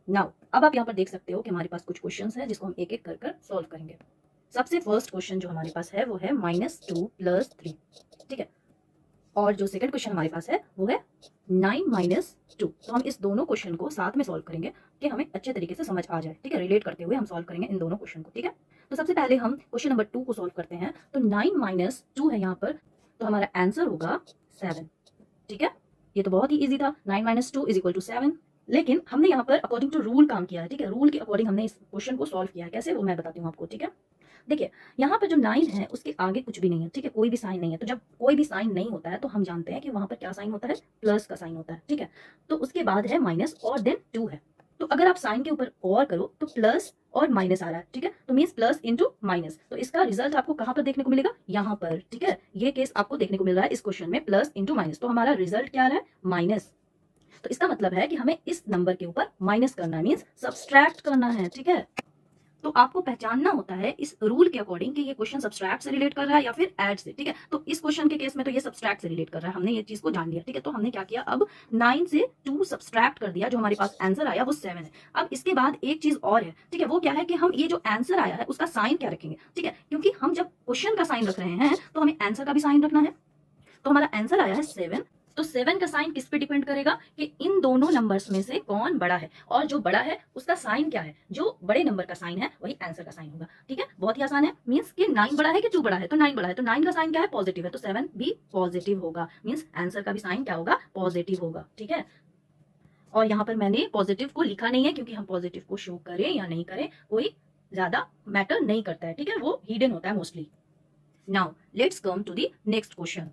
Now अब आप यहाँ पर देख सकते हो कि हमारे पास कुछ क्वेश्चंस हैं जिसको हम एक एक कर कर सॉल्व करेंगे। सबसे फर्स्ट क्वेश्चन जो हमारे पास है वो है -2 + 3, ठीक है। और जो सेकंड क्वेश्चन हमारे पास है वो है 9 - 2। तो हम इस दोनों क्वेश्चन को साथ में सॉल्व करेंगे कि हमें अच्छे तरीके से समझ आ जाए, ठीक है। रिलेट करते हुए हम सॉल्व करेंगे इन दोनों क्वेश्चन को, ठीक है। तो सबसे पहले हम क्वेश्चन नंबर 2 को सॉल्व करते हैं। तो 9 - 2 है यहाँ पर, तो हमारा आंसर होगा 7, ठीक है। ये तो बहुत ही इजी था, 9 - 2 = 7। लेकिन हमने यहाँ पर अकॉर्डिंग टू रूल काम किया है, ठीक है। रूल के अकॉर्डिंग हमने इस क्वेश्चन को सॉल्व किया है। कैसे, वो मैं बताती हूँ आपको, ठीक है। देखिए यहाँ पर जो 9 है उसके आगे कुछ भी नहीं है, ठीक है, कोई भी साइन नहीं है। तो जब कोई भी साइन नहीं होता है तो हम जानते हैं कि वहां पर क्या साइन होता है, प्लस का साइन होता है, ठीक है। तो उसके बाद है माइनस और देन 2 है। तो अगर आप साइन के ऊपर और करो तो प्लस और माइनस आ रहा है, ठीक है। तो मींस प्लस इंटू माइनस। तो इसका रिजल्ट आपको कहां पर देखने को मिलेगा, यहाँ पर, ठीक है। ये केस आपको देखने को मिल रहा है इस क्वेश्चन में, प्लस इंटू माइनस। तो हमारा रिजल्ट क्या आ रहा है, माइनस। तो इसका मतलब है कि हमें इस नंबर के ऊपर माइनस करना है, मींस सब्सट्रैक्ट करना है, ठीक है। तो आपको पहचानना होता है इस रूल के अकॉर्डिंग कि ये क्वेश्चन सब्सट्रैक्ट से रिलेट कर रहा है या फिर ऐड से, ठीक है। तो इस क्वेश्चन के केस में तो ये सब्सट्रैक्ट से रिलेट कर रहा है, हमने ये चीज को जान लिया, ठीक है। तो हमने क्या किया, अब 9 से 2 सब्सट्रैक्ट कर दिया, जो हमारे पास आंसर आया वो 7 है। अब इसके बाद एक चीज और है, ठीक है। वो क्या है कि हम ये जो आंसर आया है उसका साइन क्या रखेंगे, ठीक है। क्योंकि हम जब क्वेश्चन का साइन रख रहे हैं तो हमें आंसर का भी साइन रखना है। तो हमारा आंसर आया है 7। तो 7 का साइन किस पे डिपेंड करेगा कि इन दोनों नंबर्स में से कौन बड़ा है, और जो बड़ा है उसका साइन क्या है, जो बड़े नंबर का साइन है वही आंसर का साइन होगा, ठीक है। बहुत ही आसान है, मींस कि 9 बड़ा है कि 2 बड़ा है, तो 9 बड़ा है, तो 9 का साइन क्या है, पॉजिटिव है, तो 7 भी पॉजिटिव होगा, मींस आंसर का भी साइन क्या होगा, पॉजिटिव होगा, ठीक है। और यहाँ पर मैंने पॉजिटिव को लिखा नहीं है क्योंकि हम पॉजिटिव को शो करें या नहीं करें कोई ज्यादा मैटर नहीं करता है, ठीक है, वो हिडन होता है mostly. Now let's come to the next question.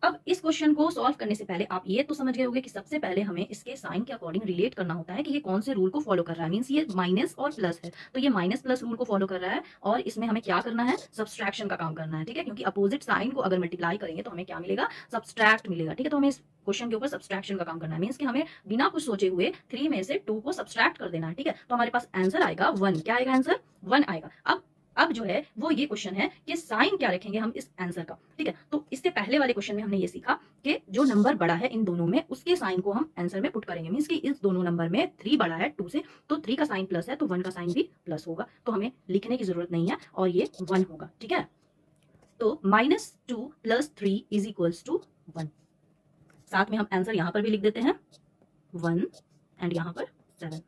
अब इस क्वेश्चन को सॉल्व करने से पहले आप ये तो समझ गए होंगे कि सबसे पहले हमें इसके साइन के अकॉर्डिंग रिलेट करना होता है कि ये कौन से रूल को फॉलो कर रहा है। मींस ये माइनस और प्लस है, तो ये माइनस प्लस रूल को फॉलो कर रहा है और इसमें हमें क्या करना है, सब्सट्रैक्शन का काम करना है, ठीक है। क्योंकि अपोजिट साइन को अगर मल्टीप्लाई करेंगे तो हमें क्या मिलेगा, सब्सट्रैक्ट मिलेगा, ठीक है। तो हमें इस क्वेश्चन के ऊपर सब्सट्रैक्शन का काम करना है, मींस कि हमें बिना कुछ सोचे हुए 3 में से 2 को सब्सट्रैक्ट कर देना है, ठीक है। तो हमारे पास आंसर आएगा 1। क्या आएगा आंसर, 1 आएगा। अब जो है वो ये क्वेश्चन है कि साइन क्या रखेंगे हम इस आंसर का, ठीक है। तो इससे पहले वाले क्वेश्चन में हमने ये सीखा कि जो नंबर बड़ा है इन दोनों में उसके साइन को हम आंसर में पुट करेंगे। मींस कि इस दोनों नंबर में 3 बड़ा है 2 से, तो 3 का साइन प्लस है तो 1 का साइन भी प्लस होगा, तो हमें लिखने की जरूरत नहीं है और ये 1 होगा, ठीक है। तो -2 + 3 = 1। साथ में हम आंसर यहाँ पर भी लिख देते हैं 1 एंड यहाँ पर 7।